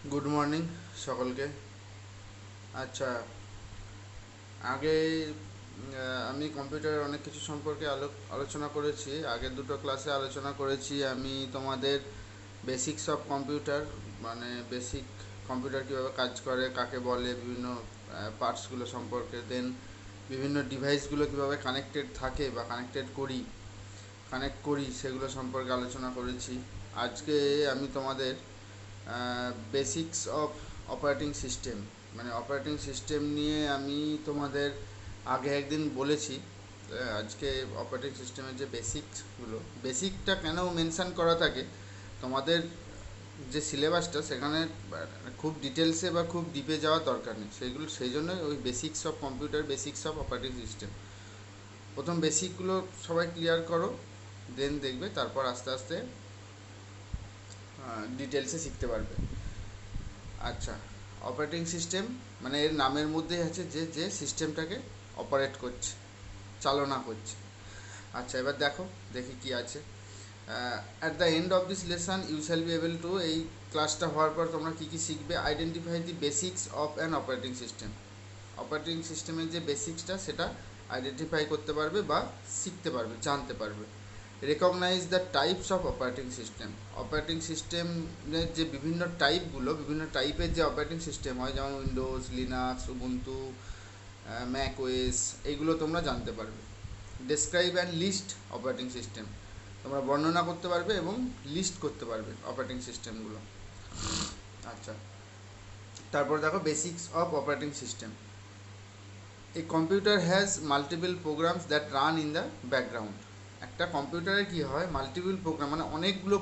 Good morning সকলকে। আচ্ছা, আগে আমি কম্পিউটারের অনেক কিছু সম্পর্কে আলোচনা করেছি। আগের দুটো ক্লাসে আলোচনা করেছি আমি তোমাদের বেসিকস অফ কম্পিউটার, মানে বেসিক কম্পিউটার কীভাবে কাজ করে, কাকে বলে, বিভিন্ন পার্টসগুলো সম্পর্কে। দেন বিভিন্ন ডিভাইসগুলো কীভাবে কানেক্টেড থাকে বা কানেক্ট করি সেগুলো সম্পর্কে আলোচনা করেছি। আজকে আমি তোমাদের বেসিক্স অফ অপারেটিং সিস্টেম, মানে অপারেটিং সিস্টেম নিয়ে আমি তোমাদের আগে একদিন বলেছি। আজকে অপারেটিং সিস্টেমের যে বেসিকটা কেন মেনশান করা থাকে তোমাদের যে সিলেবাসটা, সেখানে খুব ডিটেলসে বা খুব ডিপে যাওয়ার দরকার নেই। সেই জন্যই ওই basics of computer, basics of operating system. প্রথম বেসিকগুলো সবাই ক্লিয়ার করো, দেন দেখবে তারপর আস্তে আস্তে ডিটেলসে শিখতে পারবে। আচ্ছা, অপারেটিং সিস্টেম মানে এর নামের মধ্যেই আছে যে যে সিস্টেমটাকে অপারেট করছে, চালনা করছে। আচ্ছা, এবার দেখি কি আছে। At the end of this lesson you shall be able to, এই ক্লাসটা হওয়ার পর তোমরা কী কী শিখবে? Identify the basics of an operating system. Operating সিস্টেমের যে বেসিক্সটা সেটা আইডেন্টিফাই করতে পারবে বা শিখতে পারবে, জানতে পারবে। Recognise the types of operating system. Operating সিস্টেমের যে বিভিন্ন টাইপের যে অপারেটিং সিস্টেম হয়, যেমন Windows, Linux, Ubuntu, Mac OS, এইগুলো তোমরা জানতে পারবে। Describe and list operating system, তোমরা বর্ণনা করতে পারবে এবং লিস্ট করতে পারবে অপারেটিং সিস্টেমগুলো। আচ্ছা, তারপর basics of operating system. A computer has multiple programs that run in the background. একটা কম্পিউটারে কি হয়, মাল্টিপল প্রোগ্রাম মানে অনেকগুলো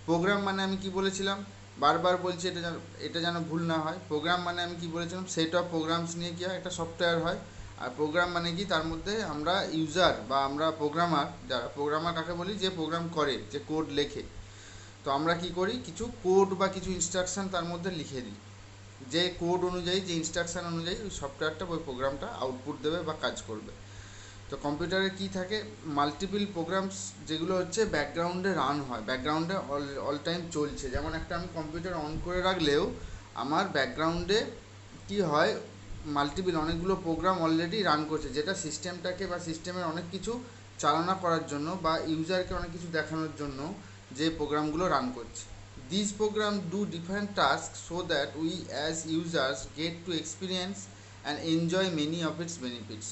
প্রোগ্রাম মানে আমি কি বলেছিলাম, বারবার বলছি, এটা যেন ভুল না হয়। প্রোগ্রাম মানে আমি কি বলেছিলাম, সেট অফ প্রোগ্রামস নিয়ে কি হয়, একটা সফটওয়্যার হয়। আর প্রোগ্রাম মানে কি, তার মধ্যে আমরা ইউজার বা আমরা প্রোগ্রামার কাকে বলি, যে প্রোগ্রাম করে, যে কোড লেখে। তো আমরা কি করি, কিছু কোড বা কিছু ইনস্ট্রাকশন তার মধ্যে লিখে দিই। যে কোড অনুযায়ী, যে ইনস্ট্রাকশান অনুযায়ী ওই সফটওয়্যারটা, ওই প্রোগ্রামটা আউটপুট দেবে বা কাজ করবে। তো কম্পিউটারে কি থাকে, মাল্টিপল প্রোগ্রামস যেগুলো হচ্ছে ব্যাকগ্রাউন্ডে রান হয়, ব্যাকগ্রাউন্ডে অল টাইম চলছে। যেমন একটা আমি কম্পিউটার অন করে রাখলেও আমার ব্যাকগ্রাউন্ডে কি হয়, অনেকগুলো প্রোগ্রাম অলরেডি রান করছে, যেটা সিস্টেমটাকে বা সিস্টেমের অনেক কিছু চালনা করার জন্য বা ইউজারকে অনেক কিছু দেখানোর জন্য যে প্রোগ্রামগুলো রান করছে। These programs do different tasks so that we as users get to experience and enjoy many of its benefits.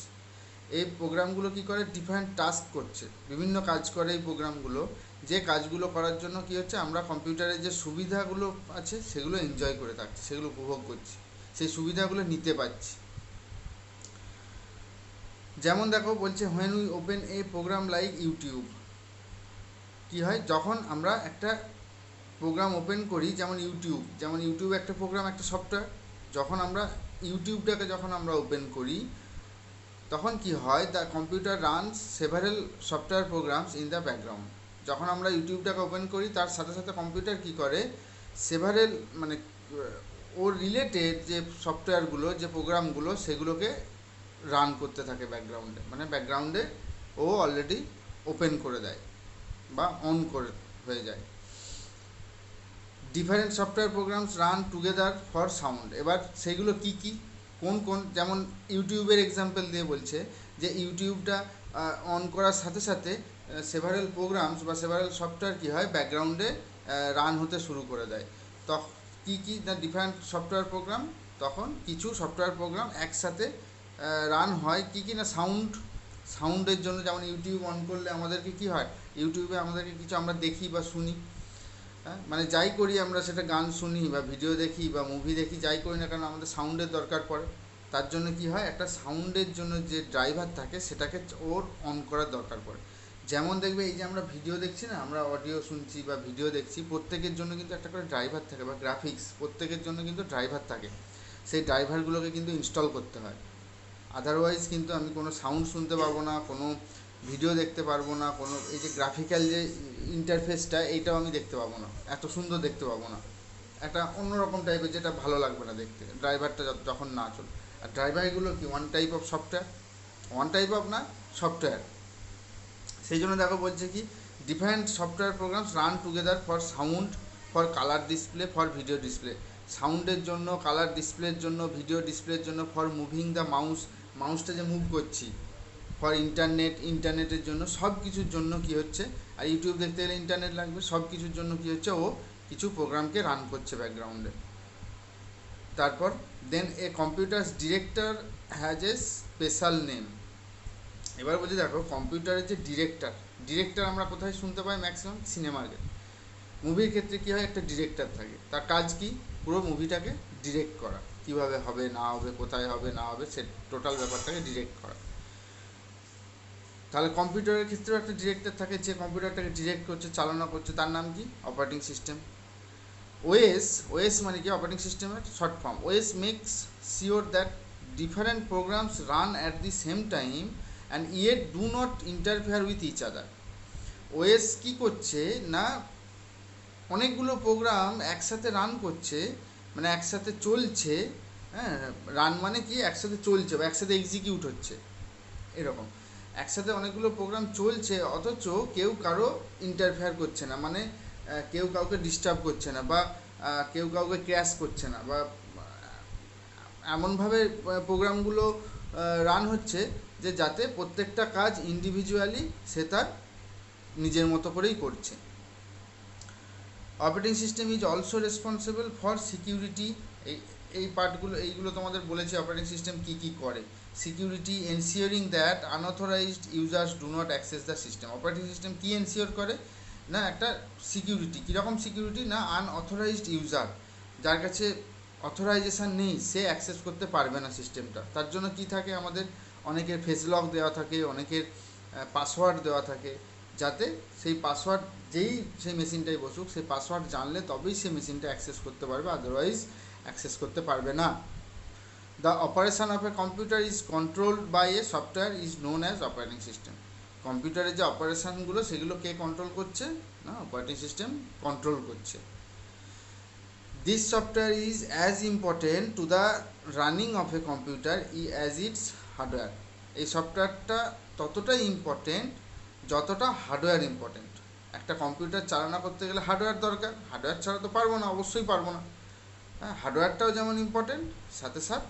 এই প্রোগ্রামগুলো কী করে, ডিফারেন্ট টাস্ক করছে, বিভিন্ন কাজ করে এই প্রোগ্রামগুলো। যে কাজগুলো করার জন্য কী হচ্ছে, আমরা কম্পিউটারের যে সুবিধাগুলো আছে সেগুলো এনজয় করে থাকছি, সেগুলো উপভোগ করছি, সেই সুবিধাগুলো নিতে পারছি। যেমন বলছে, when we open a program like YouTube, কী হয়, যখন আমরা একটা প্রোগ্রাম ওপেন করি, যেমন ইউটিউব একটা প্রোগ্রাম, একটা সফটওয়্যার। যখন আমরা ওপেন করি, তখন কি হয়, the computer runs several software programs in the background. যখন আমরা ইউটিউবটাকে ওপেন করি, তার সাথে সাথে কম্পিউটার কি করে, সেভারেল মানে ওর রিলেটেড যে সফটওয়্যারগুলো, যে প্রোগ্রামগুলো, সেগুলোকে রান করতে থাকে ব্যাকগ্রাউন্ডে, মানে ব্যাকগ্রাউন্ডে ও অলরেডি ওপেন করে দেয় বা অন করে হয়ে যায়। Different software programs run together for sound. এবার সেইগুলো কি কি, কোন যেমন ইউটিউবের এক্সাম্পল দিয়ে বলছে যে ইউটিউবটা অন করার সাথে সাথে সেভারেল প্রোগ্রামস বা সেভারেল সফটওয়্যার কী হয়, ব্যাকগ্রাউন্ডে রান হতে শুরু করে দেয়। তখন কী না, ডিফারেন্ট সফটওয়্যার প্রোগ্রাম, তখন কিছু সফটওয়্যার প্রোগ্রাম একসাথে রান হয়। কী না, সাউন্ডের জন্য। যেমন ইউটিউব অন করলে আমাদেরকে কী হয়, ইউটিউবে আমাদেরকে কিছু আমরা দেখি বা শুনি, হ্যাঁ, মানে যাই করি আমরা, সেটা গান শুনি বা ভিডিও দেখি বা মুভি দেখি, যাই করি না কেন আমাদের সাউন্ডের দরকার পড়ে। তার জন্য কি হয়, একটা সাউন্ডের জন্য যে ড্রাইভার থাকে সেটাকে ওর অন করার দরকার পড়ে। যেমন এই যে আমরা ভিডিও দেখছি না, আমরা অডিও শুনছি বা ভিডিও দেখছি, প্রত্যেকের জন্য কিন্তু একটা করে ড্রাইভার থাকে, বা গ্রাফিক্স, প্রত্যেকের জন্য কিন্তু ড্রাইভার থাকে। সেই ড্রাইভারগুলোকে কিন্তু ইনস্টল করতে হয়। আদারওয়াইজ কিন্তু আমি কোনো সাউন্ড শুনতে পারবো না, কোনো ভিডিও দেখতে পারবো না, কোনো এই যে গ্রাফিক্যাল যে ইন্টারফেসটা, এইটাও আমি দেখতে পাবো না, এত সুন্দর দেখতে পাবো না, একটা অন্যরকম টাইপের, যেটা ভালো লাগবে না দেখতে, ড্রাইভারটা যখন না চলে। আর ড্রাইভারগুলো কি one type of software, one type of না সফটওয়্যার। সেই জন্য বলছে কি, different software programs run together for sound for colour display, for video display, সাউন্ডের জন্য, কালার ডিসপ্লের জন্য, ভিডিও ডিসপ্লের জন্য, ফর মুভিং দ্য মাউস, মাউসটা যে মুভ করছি, ফর ইন্টারনেটের জন্য, সব কিছুর জন্য কি হচ্ছে, আর ইউটিউব দেখতে গেলে ইন্টারনেট লাগবে, সব কিছুর জন্য কি হচ্ছে, ও কিছু প্রোগ্রামকে রান করছে ব্যাকগ্রাউন্ডে। তারপর then a computers director has a special name. এবার বলছি দেখো কম্পিউটারের যে ডিরেক্টর আমরা কোথায় শুনতে পাই ম্যাক্সিমাম, সিনেমার ক্ষেত্রে। মুভির ক্ষেত্রে কী হয়, একটা ডিরেক্টর থাকে, তার কাজ কি, পুরো মুভিটাকে ডিরেক্ট করা, কীভাবে হবে না হবে, কোথায় হবে না হবে, সে টোটাল ব্যাপারটাকে ডিরেক্ট করা। তাহলে কম্পিউটারের ক্ষেত্রেও একটা ডিরেক্টর থাকে, যে কম্পিউটারটাকে ডিরেক্ট করছে, চালনা করছে, তার নাম কি, অপারেটিং সিস্টেম। ওএস মানে কি, অপারেটিং সিস্টেমের short form. OS makes sure that different programs run at the same time and yet do not interfere with each other. OS কী করছে না, অনেকগুলো প্রোগ্রাম একসাথে রান করছে, মানে একসাথে চলছে, হ্যাঁ, রান মানে কি, একসাথে চলছে বা একসাথে এক্সিকিউট হচ্ছে, এরকম একসাথে অনেকগুলো প্রোগ্রাম চলছে, অথচ কেউ কারো ইন্টারফেয়ার করছে না, মানে কেউ কাউকে ডিস্টার্ব করছে না, বা কেউ কাউকে ক্র্যাশ করছে না, বা এমনভাবে প্রোগ্রামগুলো রান হচ্ছে যে যাতে প্রত্যেকটা কাজ ইন্ডিভিজুয়ালি সে তার নিজের মতো করেই করছে। Operating system is also responsible for security. এই পার্টগুলো, এইগুলো তোমাদের বলেছি অপারেটিং সিস্টেম কী কী করে। Security, ensuring that unauthorised users do not access the system. Operating system কী এনশিওর করে না, একটা সিকিউরিটি, কীরকম সিকিউরিটি না, আনঅথরাইজড ইউজার, যার কাছে অথরাইজেশান নেই, সে অ্যাক্সেস করতে পারবে না সিস্টেমটা। তার জন্য কি থাকে, আমাদের অনেকের ফেস লক দেওয়া থাকে, অনেকের পাসওয়ার্ড দেওয়া থাকে, যাতে সেই পাসওয়ার্ড যেই সেই মেশিনটাই বসুক, সেই পাসওয়ার্ড জানলে তবেই সে মেশিনটা অ্যাক্সেস করতে পারবে, আদারওয়াইজ অ্যাক্সেস করতে পারবে না। The operation of a computer is controlled by a software is known as operating system. কম্পিউটারের যে অপারেশানগুলো সেগুলো কে কন্ট্রোল করছে না, অপারেটিং সিস্টেম কন্ট্রোল করছে। This software is as important to the running of a computer as its hardware. এই সফটওয়্যারটা ততটাই ইম্পর্টেন্ট যতটা হার্ডওয়্যার ইম্পর্টেন্ট। একটা কম্পিউটার চালনা করতে গেলে হার্ডওয়্যার দরকার, হার্ডওয়্যার ছাড়া তো পারবো না, অবশ্যই পারবো না। হ্যাঁ, হার্ডওয়্যারটাও যেমন ইম্পর্টেন্ট, সাথে সাথে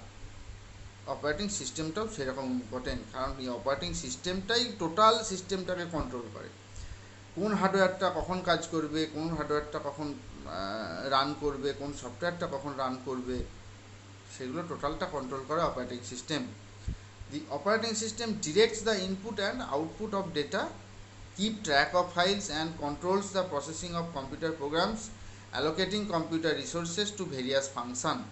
অপারেটিং সিস্টেমটাও সেরকম ইম্পর্টেন্ট, কারণ এই অপারেটিং সিস্টেমটাই টোটাল সিস্টেমটাকে কন্ট্রোল করে। কোন হার্ডওয়্যারটা কখন কাজ করবে, কোন হার্ডওয়্যারটা কখন রান করবে, কোন সফটওয়্যারটা কখন রান করবে, সেগুলো টোটালটা কন্ট্রোল করে operating system. The operating system directs the input and output of data, keep track of files and controls the processing of computer programs, allocating computer resources to various functions.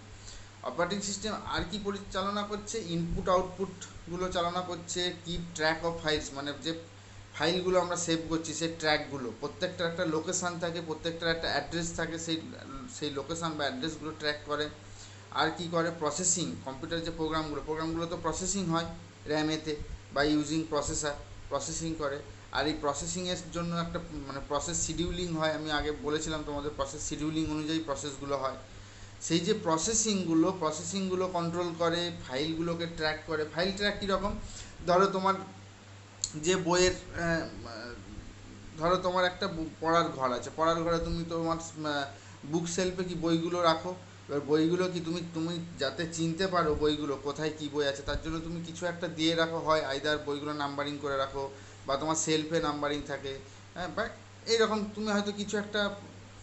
Operating system আর কি পরিচালনা করছে, input আউটপুটগুলো চালনা করছে, keep track of files, মানে যে ফাইলগুলো আমরা সেভ করছি সেই ট্র্যাকগুলো, প্রত্যেকটার একটা লোকেশান থাকে, প্রত্যেকটার একটা অ্যাড্রেস থাকে, সেই লোকেশান বা অ্যাড্রেসগুলো ট্র্যাক করে। আর কি করে, প্রসেসিং, কম্পিউটার যে প্রোগ্রামগুলো তো প্রসেসিং হয় র্যামেতে বা ইউজিং প্রসেসিং করে। আর এই প্রসেসিংয়ের জন্য একটা মানে প্রসেস শিডিউলিং হয়, আমি আগে বলেছিলাম তোমাদের প্রসেস শিডিউলিং অনুযায়ী প্রসেসগুলো হয়। সেই যে প্রসেসিংগুলো কন্ট্রোল করে, ফাইলগুলোকে ট্র্যাক করে। ফাইল ট্র্যাক কীরকম, ধরো তোমার যে বইয়ের ধরো তোমার একটা পড়ার ঘর আছে, পড়ার ঘরে তুমি তোমার বুক শেলফে কি বইগুলো রাখো, এবার বইগুলো কি তুমি যাতে চিনতে পারো বইগুলো কোথায় কী বই আছে, তার জন্য তুমি কিছু একটা দিয়ে রাখো, হয় আইদার বইগুলো নাম্বারিং করে রাখো বা তোমার সেলফে নাম্বারিং থাকে, হ্যাঁ, বা এইরকম তুমি হয়তো কিছু একটা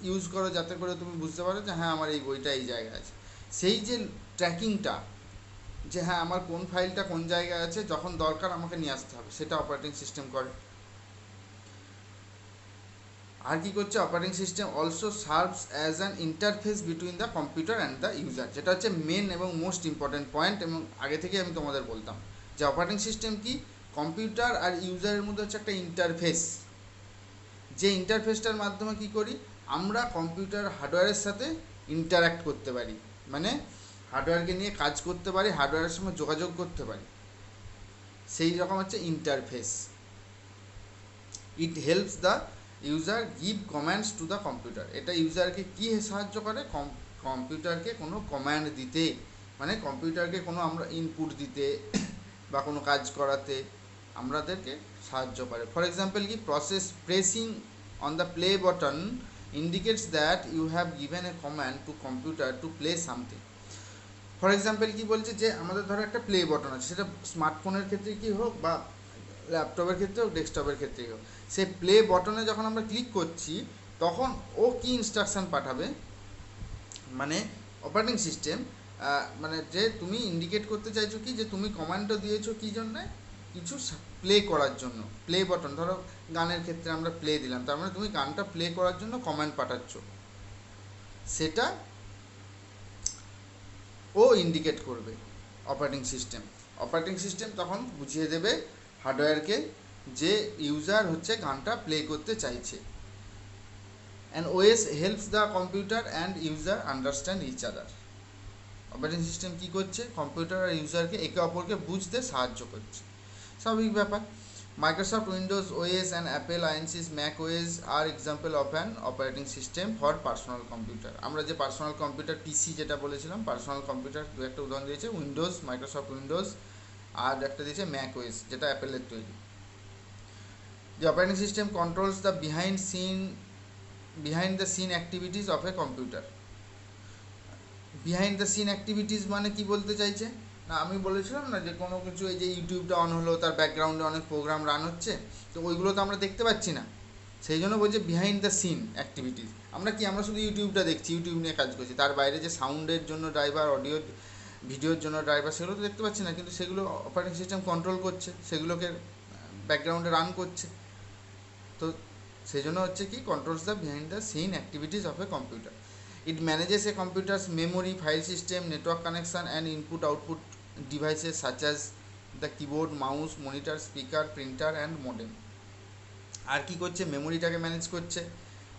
ইউজ করো যাতে করে তুমি বুঝতে পারো যে হ্যাঁ আমার এই বইটা এই জায়গায় আছে। সেই যে ট্র্যাকিংটা, যে হ্যাঁ আমার কোন ফাইলটা কোন জায়গায় আছে, যখন দরকার আমাকে নিয়ে আসতে হবে, সেটা অপারেটিং সিস্টেম করে। আর কি করছে, operating system also serves as an interface between the computer and the user, যেটা হচ্ছে মেন এবং মোস্ট ইম্পর্ট্যান্ট পয়েন্ট, এবং আগে থেকে আমি তোমাদের বলতাম যে অপারেটিং সিস্টেম কি, কম্পিউটার আর ইউজারের মধ্যে হচ্ছে একটা ইন্টারফেস, যে ইন্টারফেসটার মাধ্যমে কি করি আমরা কম্পিউটার হার্ডওয়্যারের সাথে ইন্টারাক্ট করতে পারি, মানে হার্ডওয়্যারকে নিয়ে কাজ করতে পারি, হার্ডওয়্যারের সঙ্গে যোগাযোগ করতে পারি, সেই রকম হচ্ছে interface. It helps the user give commands to the computer. এটা ইউজারকে কী সাহায্য করে, কম্পিউটারকে কোনো কম্যান্ড দিতে, মানে কম্পিউটারকে কোনো আমরা ইনপুট দিতে বা কোনো কাজ করাতে আমাদেরকে সাহায্য করে। ফর এক্সাম্পল কি, pressing on the play button indicates that you have given a command to computer to play something. For example কি বলছে যে আমাদের ধরো একটা প্লে বটন আছে, সেটা স্মার্টফোনের ক্ষেত্রে কি হোক বা ল্যাপটপের ক্ষেত্রে হোক, ডেস্কটপের ক্ষেত্রেই হোক, সেই প্লে বটনে যখন আমরা ক্লিক করছি তখন ও কি ইনস্ট্রাকশান পাঠাবে, মানে অপারেটিং সিস্টেম মানে যে তুমি ইন্ডিকেট করতে চাইছো কি যে তুমি কমান্ডটা দিয়েছো কী জন্যে, কিছু প্লে করার জন্য। প্লে বটন ধরো গানের ক্ষেত্রে আমরা প্লে দিলাম, তার মানে তুমি গানটা প্লে করার জন্য কমান্ড পাঠাচ্ছ, সেটা ও ইন্ডিকেট করবে অপারেটিং সিস্টেম। অপারেটিং সিস্টেম তখন বুঝিয়ে দেবে হার্ডওয়্যারকে যে ইউজার হচ্ছে গানটা প্লে করতে চাইছে। And OS helps the computer and user understand each other. Operating system কী করছে, কম্পিউটার আর ইউজারকে একে অপরকে বুঝতে সাহায্য করছে, স্বাভাবিক ব্যাপার। Microsoft Windows OS and Apple Inc's Mac OS are example of an operating system for personal computer. আমরা যে পার্সোনাল কম্পিউটার পিসি যেটা বলেছিলাম, পার্সোনাল কম্পিউটার দু একটা উদাহরণ দিয়েছে, উইন্ডোজ, মাইক্রোসফট উইন্ডোজ, আর একটা দিয়েছে ম্যাক ওএস যেটা অ্যাপেলের তৈরি। The operating system controls the behind the scene activities of a computer. Behind the scene activities মানে কি বলতে চাইছে না, আমি বলেছিলাম না যে কোনো কিছু, এই যে ইউটিউবটা অন হলো, তার ব্যাকগ্রাউন্ডে অনেক প্রোগ্রাম রান হচ্ছে, তো ওইগুলো তো আমরা দেখতে পাচ্ছি না, সেই জন্য বলছে বিহাইন্ড দ্য সিন অ্যাক্টিভিটিস। আমরা শুধু ইউটিউবটা দেখছি, ইউটিউব নিয়ে কাজ করছি, তার বাইরে যে সাউন্ডের জন্য ড্রাইভার, অডিও ভিডিওর জন্য ড্রাইভার, সেগুলো তো দেখতে পাচ্ছি না, কিন্তু সেগুলো অপারেটিং সিস্টেম কন্ট্রোল করছে, সেগুলোকে ব্যাকগ্রাউন্ডে রান করছে। তো সেই জন্য হচ্ছে কি controls the behind the scene activities of a computer. It manages a computer's memory, file system, network connection and input-output devices such as the keyboard, mouse, monitor, speaker, printer and modem. আর কি করছে, মেমোরিটাকে manage করছে।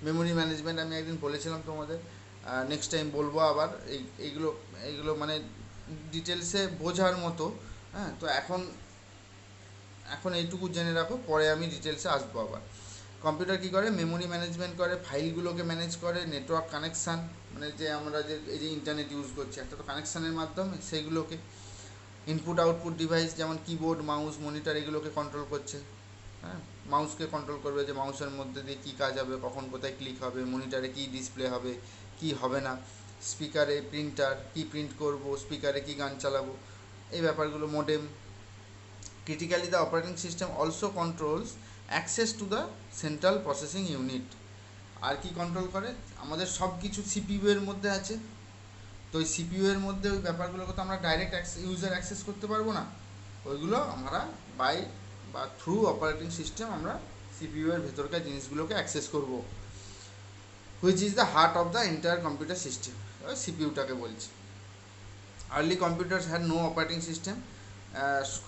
Memory management আমি একদিন বলেছিলাম তোমাদের, next time বলবো আবার। এইগুলো মানে ডিটেলসে বোঝার মতো, হ্যাঁ। তো এখন এইটুকু জেনে রাখো, পরে আমি ডিটেলসে আসবো আবার। কম্পিউটার কী করে, মেমোরি ম্যানেজমেন্ট করে, ফাইলগুলোকে ম্যানেজ করে, নেটওয়ার্ক কানেকশান, মানে যে আমরা যে এই যে ইন্টারনেট ইউজ করছি একটা তো কানেকশানের মাধ্যমে, সেইগুলোকে ইনপুট আউটপুট ডিভাইস যেমন কিবোর্ড, মাউস, মনিটর, এগুলোকে কন্ট্রোল করছে, হ্যাঁ। মাউসকে কন্ট্রোল করবে যে মাউসের মধ্যে দিয়ে কী কাজ হবে, কখন কোথায় ক্লিক হবে, মনিটরে কী ডিসপ্লে হবে, কী হবে না, স্পিকারে প্রিন্টার কী প্রিন্ট করব, স্পিকারে কী গান চালাবো, এই ব্যাপারগুলো। Modem. Critically the operating system also controls access to the central processing unit. আর কি কন্ট্রোল করে, আমাদের সব কিছু সিপিইউ এর মধ্যে আছে, তো ওই সিপিইউ এর মধ্যে ওই ব্যাপারগুলোকে তো আমরা ডাইরেক্ট ইউজার অ্যাক্সেস করতে পারবো না, ওইগুলো আমরা বাই বা থ্রু অপারেটিং সিস্টেম আমরা সিপিইউ এর ভেতরকার জিনিসগুলোকে অ্যাক্সেস করব, which is the heart of the entire computer system, ওই সিপিইউটাকে বলছি। Early computers had no operating system.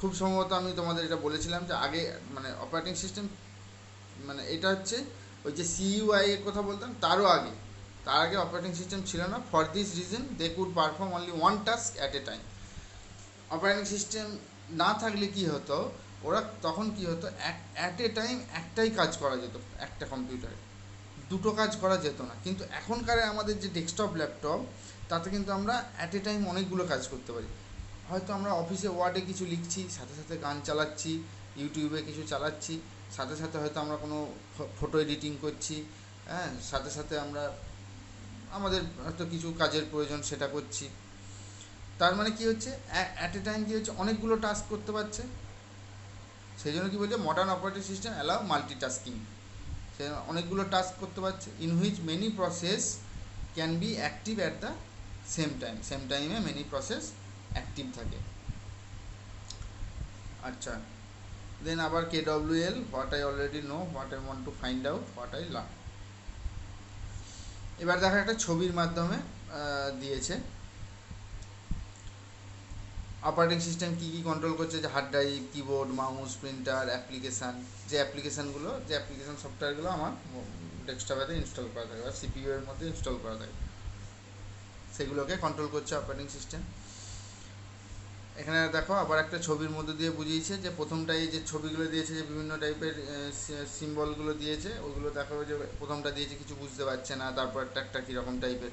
খুব সম্ভবত আমি তোমাদের এটা বলেছিলাম যে আগে মানে অপারেটিং সিস্টেম মানে এটা হচ্ছে ওই যে সিইউআই এর কথা বলতাম, তার আগে অপারেটিং সিস্টেম ছিল না। For this reason they could perform only one task at a time. Operating system না থাকলে কি হতো, ওরা তখন কি হতো, অ্যাট এ টাইম একটাই কাজ করা যেত, একটা কম্পিউটারে দুটো কাজ করা যেত না। কিন্তু এখনকার আমাদের যে ডেস্কটপ, ল্যাপটপ, তাতে কিন্তু আমরা অ্যাট এ টাইম অনেকগুলো কাজ করতে পারি। হয়তো আমরা অফিসে ওয়ার্ডে কিছু লিখছি, সাথে সাথে গান চালাচ্ছি, ইউটিউবে কিছু চালাচ্ছি, সাথে সাথে হয়তো আমরা কোনো ফটো এডিটিং করছি, হ্যাঁ, সাথে সাথে আমরা আমাদের হয়তো কিছু কাজের প্রয়োজন সেটা করছি। তার মানে কি হচ্ছে, অ্যাট এ টাইম কী হচ্ছে, অনেকগুলো টাস্ক করতে পারছে। সেই জন্য কী বলছে, modern operating system allow multitasking, সে অনেকগুলো টাস্ক করতে পারছে। In which many process can be active at the same টাইমে মেনি প্রসেস অ্যাক্টিভ থাকে। আচ্ছা, দেন আবার KWL, what I already know, what I want to find out, what I learn. এবার দেখা একটা ছবির মাধ্যমে দিয়েছে অপারেটিং সিস্টেম কী কী কন্ট্রোল করছে, যে hard drive, keyboard, mouse, printer, application, যে অ্যাপ্লিকেশান সফটওয়্যারগুলো আমার ডেস্কটপেতে ইনস্টল করা থাকে বা সিপিইউ এর মধ্যে ইনস্টল করা থাকে, সেগুলোকে কন্ট্রোল করছে অপারেটিং সিস্টেম। এখানে দেখো আবার একটা ছবির মধ্যে দিয়ে বুঝিয়েছে, যে প্রথমটা এই যে ছবিগুলো দিয়েছে, যে বিভিন্ন টাইপের সিম্বলগুলো দিয়েছে, ওইগুলো দেখো যে প্রথমটা দিয়েছে কিছু বুঝতে পারছে না, তারপর একটা কীরকম টাইপের,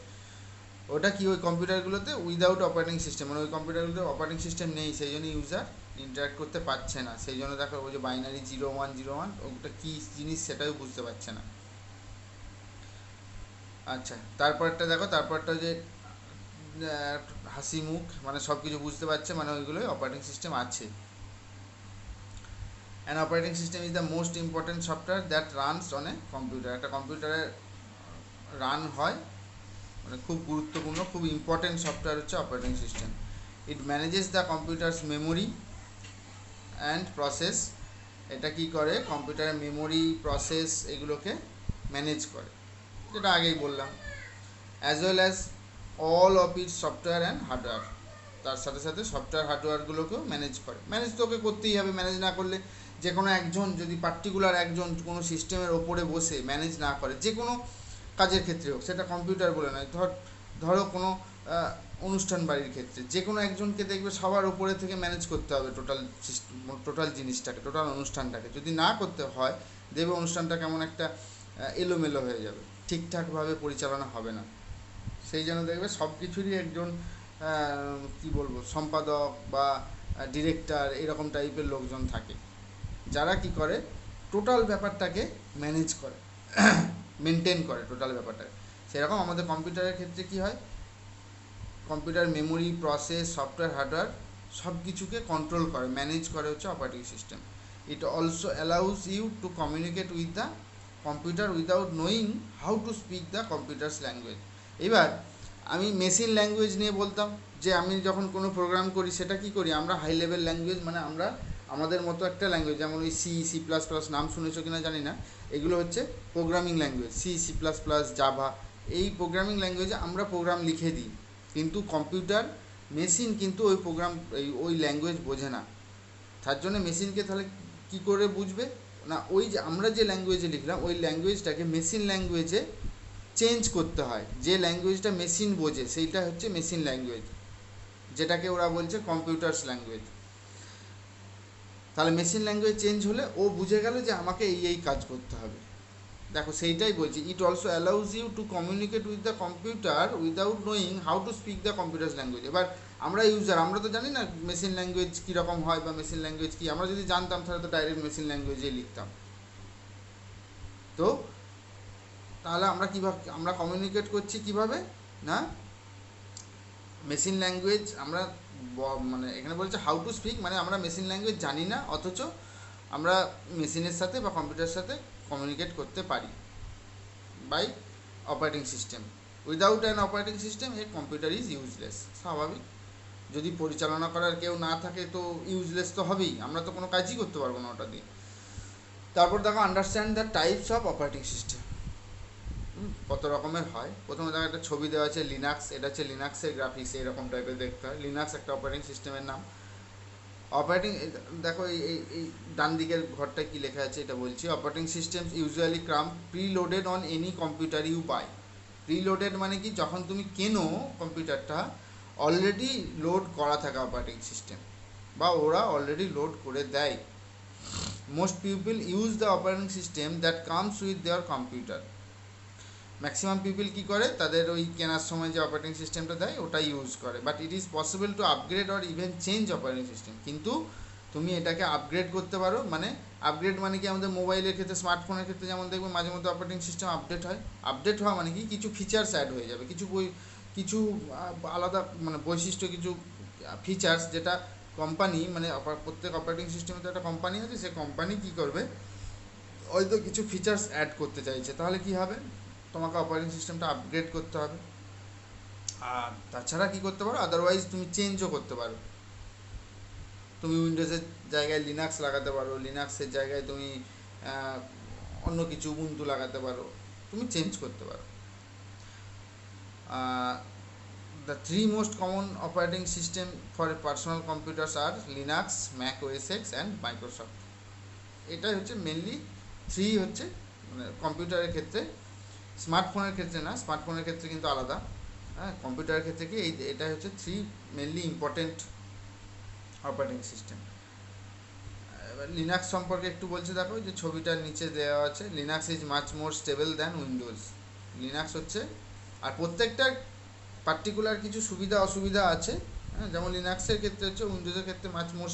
ওটা কি ওই কম্পিউটারগুলোতে উইদাউট অপারেটিং সিস্টেম, মানে ওই কম্পিউটারগুলোতে অপারেটিং সিস্টেম নেই, সেই জন্য ইউজার ইন্টারাক্ট করতে পারছে না, সেই জন্য দেখো ওই যে বাইনারি 0101, ওটা কী জিনিস সেটাও বুঝতে পারছে না। আচ্ছা, তারপরটা দেখো, তারপরটা যে হাসি মুখ, মানে সব কিছু বুঝতে পারছে, মানে ওইগুলোই অপারেটিং সিস্টেম আছে। An operating system is the most important software that runs on a computer. একটা কম্পিউটারে রান হয়, মানে খুব গুরুত্বপূর্ণ, খুব ইম্পর্টেন্ট সফটওয়্যার হচ্ছে operating system. It manages the computers memory and process. এটা কি করে, কম্পিউটারের মেমোরি, প্রসেস এগুলোকে ম্যানেজ করে, যেটা আগেই বললাম। As well as all of its software and hardware. তার সাথে সাথে সফটওয়্যার হার্ডওয়্যারগুলোকেও ম্যানেজ করে। ম্যানেজ তো ওকে করতেই হবে, ম্যানেজ না করলে, যে কোনো একজন যদি পার্টিকুলার একজন কোনো সিস্টেমের ওপরে বসে ম্যানেজ না করে, যে কোনো কাজের ক্ষেত্রে হোক, সেটা কম্পিউটার বলে নয়, ধরো কোনো অনুষ্ঠান বাড়ির ক্ষেত্রে যে কোনো একজনকে দেখবে সবার ওপরে থেকে ম্যানেজ করতে হবে টোটাল সিস্টেম, টোটাল জিনিসটাকে, টোটাল অনুষ্ঠানটাকে। যদি না করতে হয়, দেখবে অনুষ্ঠানটা কেমন একটা এলোমেলো হয়ে যাবে, ঠিকঠাকভাবে পরিচালনা হবে না। সেই জন্য দেখবে সব কিছুরই একজন কি বলবো, সম্পাদক বা ডিরেক্টর এরকম টাইপের লোকজন থাকে, যারা কি করে টোটাল ব্যাপারটাকে ম্যানেজ করে, মেনটেন করে টোটাল ব্যাপারটাকে। সেরকম আমাদের কম্পিউটারের ক্ষেত্রে কি হয়, computer memory, process, software, hardware সব কিছুকে কন্ট্রোল করে, ম্যানেজ করে হচ্ছে operating system. It also allows you to communicate with the computer without knowing how to speak the computer's language. এবার আমি মেশিন ল্যাঙ্গুয়েজ নিয়ে বলতাম, যে আমি যখন কোনো প্রোগ্রাম করি সেটা কি করি আমরা, হাই লেভেল ল্যাঙ্গুয়েজ, মানে আমরা আমাদের মতো একটা ল্যাঙ্গুয়েজ, যেমন ওই সি++, নাম শুনেছো কিনা জানি না, এগুলো হচ্ছে প্রোগ্রামিং ল্যাঙ্গুয়েজ। সি++, জাভা, এই প্রোগ্রামিং ল্যাঙ্গুয়েজে আমরা প্রোগ্রাম লিখে দিই। কিন্তু কম্পিউটার, মেশিন কিন্তু ওই প্রোগ্রাম, ওই ল্যাঙ্গুয়েজ বোঝে না। তার জন্য মেশিনকে তাহলে কী করে বুঝবে না, ওই যে আমরা যে ল্যাঙ্গুয়েজে লিখলাম ওই ল্যাঙ্গুয়েজটাকে মেশিন ল্যাঙ্গুয়েজে চেঞ্জ করতে হয়। যে ল্যাঙ্গুয়েজটা মেশিন বোঝে সেইটা হচ্ছে মেশিন ল্যাঙ্গুয়েজ, যেটাকে ওরা বলছে কম্পিউটার্স ল্যাঙ্গুয়েজ। তাহলে মেশিন ল্যাঙ্গুয়েজ চেঞ্জ হলে ও বুঝে গেল যে আমাকে এই কাজ করতে হবে। দেখো সেইটাই বলছি, it also allows you to communicate with the computer without knowing how to speak the computer's language. এবার আমরা ইউজার, আমরা তো জানি না মেশিন ল্যাঙ্গুয়েজ কীরকম হয় বা মেশিন ল্যাঙ্গুয়েজ কী। আমরা যদি জানতাম তাহলে তো ডাইরেক্ট মেশিন ল্যাঙ্গুয়েজেই লিখতাম। তো তাহলে আমরা কীভাবে আমরা কমিউনিকেট করছি, কীভাবে না, মেশিন ল্যাঙ্গুয়েজ আমরা, মানে এখানে বলছে হাউ টু স্পিক, মানে আমরা মেশিন ল্যাঙ্গুয়েজ জানি না, অথচ আমরা মেশিনের সাথে বা কম্পিউটারের সাথে কমিউনিকেট করতে পারি by operating system. Without an operating system a computer is useless. স্বাভাবিক, যদি পরিচালনা করার কেউ না থাকে তো ইউজলেস তো হবেই, আমরা তো কোনো কাজই করতে পারবো না ওটা দিয়ে। তারপর দেখো, understand the types of operating system, কত রকমের হয়। প্রথমে দেখো একটা ছবি দেওয়া আছে, লিনাক্স, এটা হচ্ছে লিনাক্সের গ্রাফিক্স, এরকম টাইপের দেখতে হয়। লিনাক্স একটা অপারেটিং সিস্টেমের নাম। অপারেটিং, দেখো এই ডান দিকের ঘরটায় কী লেখা আছে এটা বলছি। Operating system usually come preloaded on any computer you buy. Preloaded মানে কি, যখন তুমি কেনো কম্পিউটারটা অলরেডি লোড করা থাকে অপারেটিং সিস্টেম, বা ওরা অলরেডি লোড করে দেয়। Most people use the operating system that comes with their computer. Maximum people কী করে, তাদের ওই কেনার সময় যে অপারেটিং সিস্টেমটা দেয় ওটা ইউজ করে। But it is possible to upgrade or even change operating system. কিন্তু তুমি এটাকে আপগ্রেড করতে পারো, মানে আপগ্রেড মানে কি, আমাদের মোবাইলের ক্ষেত্রে, স্মার্টফোনের ক্ষেত্রে যেমন দেখবে মাঝে মধ্যে অপারেটিং সিস্টেম আপডেট হয়। আপডেট হওয়া মানে কি, কিছু ফিচার্স অ্যাড হয়ে যাবে, কিছু আলাদা, মানে বৈশিষ্ট্য, কিছু ফিচার্স, যেটা কোম্পানি, মানে প্রত্যেক অপারেটিং সিস্টেমে তো একটা কোম্পানি আছে, সে কোম্পানি কী করবে, হয়তো কিছু ফিচার্স অ্যাড করতে চাইছে, তাহলে কি হবে, তোমাকে অপারেটিং সিস্টেমটা আপগ্রেড করতে হবে। আর তাছাড়া কী করতে পারো, আদারওয়াইজ তুমি চেঞ্জও করতে পারো। তুমি উইন্ডোজের জায়গায় লিনাক্স লাগাতে পারো, লিনাক্সের জায়গায় তুমি অন্য কিছু উবুন্টু লাগাতে পারো, তুমি চেঞ্জ করতে পারো। The three most common operating system for personal computers are Linux, Mac OS X and Microsoft. এটাই হচ্ছে মেনলি থ্রি, হচ্ছে মানে কম্পিউটারের ক্ষেত্রে। স্মার্টফোনের ক্ষেত্রে না, স্মার্টফোনের ক্ষেত্রে কিন্তু আলাদা। হ্যাঁ, কম্পিউটারের ক্ষেত্রে কি, এটাই হচ্ছে three mainly important operating system. এবার লিনাক্স সম্পর্কে একটু বলছে, দেখো যে ছবিটার নিচে দেওয়া আছে, Linux is much more stable than Windows. Linux হচ্ছে, আর প্রত্যেকটার পার্টিকুলার কিছু সুবিধা অসুবিধা আছে। হ্যাঁ, যেমন লিনাক্সের ক্ষেত্রে হচ্ছে উইন্ডোজের ক্ষেত্রে মাচ মোর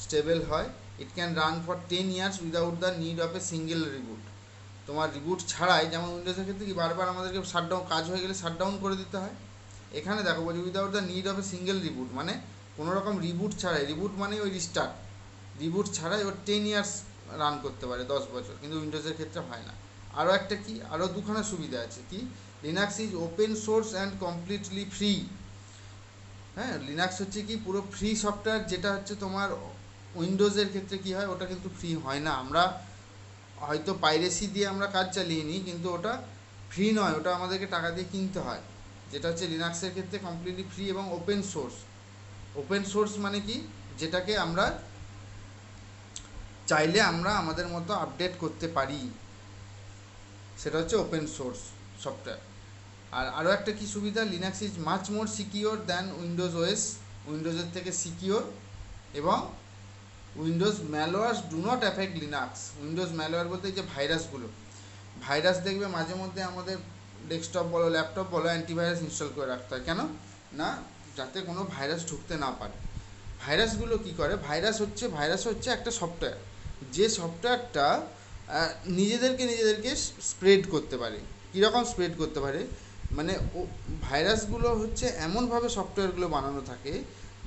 স্টেবল হয়। It can run for 10 years without the need of a single reboot. তোমার রিবুট ছাড়াই, যেমন উইন্ডোজের ক্ষেত্রে কি বারবার আমাদেরকে শাটডাউন, কাজ হয়ে গেলে শাটডাউন করে দিতে হয়, এখানে দেখো বলছি without the need of a single reboot, মানে কোনো রকম রিবুট ছাড়াই, রিবুট মানে ওই রিস্টার্ট, রিবুট ছাড়াই ওর 10 ইয়ার্স রান করতে পারে, 10 বছর, কিন্তু উইন্ডোজের ক্ষেত্রে হয় না। আরও একটা কি, আরও দুখানা সুবিধা আছে কি, Linux is open source and completely free. হ্যাঁ, লিনাক্স হচ্ছে কি পুরো ফ্রি সফটওয়্যার, যেটা হচ্ছে তোমার উইন্ডোজের ক্ষেত্রে কি হয়, ওটা কিন্তু ফ্রি হয় না। আমরা হয়তো পাইরেসি দিয়ে আমরা কাজ চালিয়ে নিই, কিন্তু ওটা ফ্রি নয়, ওটা আমাদেরকে টাকা দিয়ে কিনতে হয়। যেটা হচ্ছে লিনাক্সের ক্ষেত্রে কমপ্লিটলি ফ্রি এবং ওপেন সোর্স। ওপেন সোর্স মানে কি, যেটাকে আমরা চাইলে আমরা আমাদের মতো আপডেট করতে পারি, সেটা হচ্ছে ওপেন সোর্স সফটওয়্যার। আর আরও একটা কি সুবিধা, Linux is much more secure than Windows OS, উইন্ডোজের থেকে সিকিওর, এবং Windows malwares do not affect Linux. Windows malware বলতে যে ভাইরাসগুলো, ভাইরাস দেখবে মাঝে মধ্যে আমাদের ডেস্কটপ বলো ল্যাপটপ বলো অ্যান্টিভাইরাস ইনস্টল করে রাখতে হয়, কেন না, যাতে কোনো ভাইরাস ঢুকতে না পারে। ভাইরাসগুলো কি করে, ভাইরাস হচ্ছে একটা সফটওয়্যার, যে সফটওয়্যারটা নিজেদেরকে স্প্রেড করতে পারে। কীরকম স্প্রেড করতে পারে, মানে ও ভাইরাসগুলো হচ্ছে এমনভাবে সফটওয়্যারগুলো বানানো থাকে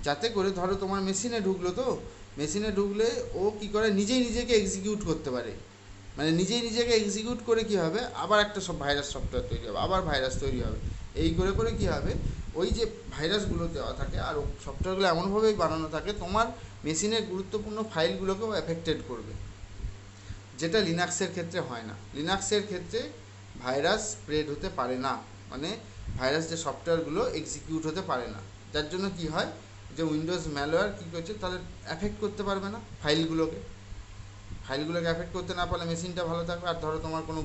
যাতে করে, ধরো তোমার মেশিনে ঢুকলো, তো মেশিনে ঢুকলে ও কী করে, নিজেকে এক্সিকিউট করতে পারে, মানে নিজেকে এক্সিকিউট করে কী হবে, আবার একটা সব ভাইরাস সফটওয়্যার তৈরি হবে, আবার ভাইরাস তৈরি হবে, এই করে কী হবে, ওই যে ভাইরাসগুলো দেওয়া থাকে আর সফটওয়্যারগুলো এমনভাবেই বানানো থাকে তোমার মেশিনের গুরুত্বপূর্ণ ফাইলগুলোকেও এফেক্টেড করবে, যেটা লিনাক্সের ক্ষেত্রে হয় না। লিনাক্সের ক্ষেত্রে ভাইরাস স্প্রেড হতে পারে না, মানে ভাইরাস যে সফটওয়্যারগুলো এক্সিকিউট হতে পারে না, যার জন্য কি হয়, যে উইন্ডোজ ম্যালওয়্যার কী করছে, তাহলে অ্যাফেক্ট করতে পারবে না ফাইলগুলোকে অ্যাফেক্ট করতে না পারলে মেশিনটা ভালো থাকবে। আর ধরো তোমার কোনো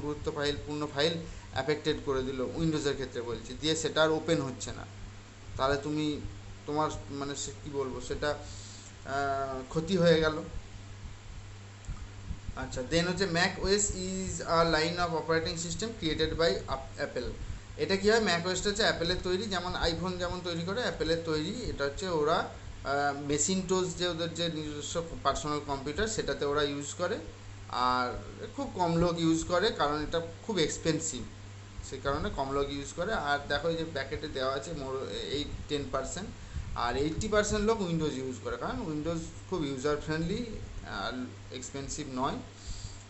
পূর্ণ ফাইল অ্যাফেক্টেড করে দিল, উইন্ডোজের ক্ষেত্রে বলছি, দিয়ে সেটা আর ওপেন হচ্ছে না, তাহলে তুমি তোমার মানে সে কী বলবো, সেটা ক্ষতি হয়ে গেল। আচ্ছা, দেন হচ্ছে Mac OS is a line of operating system created by Apple. এটা কী হয়, ম্যাক ওএসটা হচ্ছে অ্যাপেলের তৈরি, যেমন আইফোন যেমন তৈরি করে অ্যাপেলের তৈরি, এটা হচ্ছে ওরা মেসিনটোস যে ওদের যে নিজস্ব পার্সোনাল কম্পিউটার, সেটাতে ওরা ইউজ করে, আর খুব কম লোক ইউজ করে, কারণ এটা খুব এক্সপেন্সিভ, সেই কারণে কম লোক ইউজ করে। আর দেখো এই যে প্যাকেটে দেওয়া আছে 10%, আর 80% লোক উইন্ডোজ ইউজ করে, কারণ উইন্ডোজ খুব ইউজার ফ্রেন্ডলি আর এক্সপেন্সিভ নয়,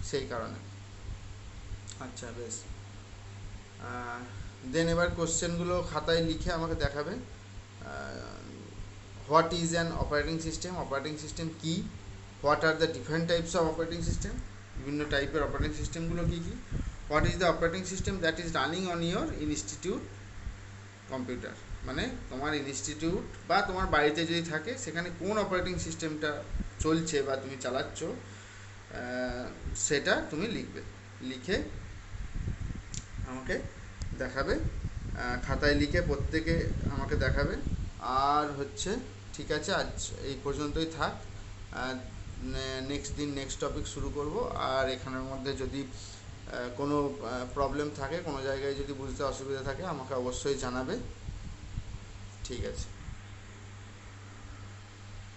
সেই কারণে। আচ্ছা বেশ, দেন এবার কোশ্চেনগুলো খাতায় লিখে আমাকে দেখাবে। What is an operating system, operating system কী, what are the different types of operating system, বিভিন্ন টাইপের অপারেটিং সিস্টেমগুলো কী কী, what is the operating system that is running on your institute computer, মানে তোমার ইনস্টিটিউট বা তোমার বাড়িতে যদি থাকে সেখানে কোন অপারেটিং সিস্টেমটা চলছে বা তুমি চালাচ্ছ, সেটা তুমি লিখবে, লিখে আমাকে দেখাবে, খাতায় লিখে প্রত্যেকে আমাকে দেখাবে। আর হচ্ছে ঠিক আছে, আজ এই পর্যন্তই থাক, নেক্সট টপিক শুরু করব। আর এখানের মধ্যে যদি কোনো প্রবলেম থাকে, কোনো জায়গায় যদি বুঝতে অসুবিধা থাকে, আমাকে অবশ্যই জানাবে। ঠিক আছে।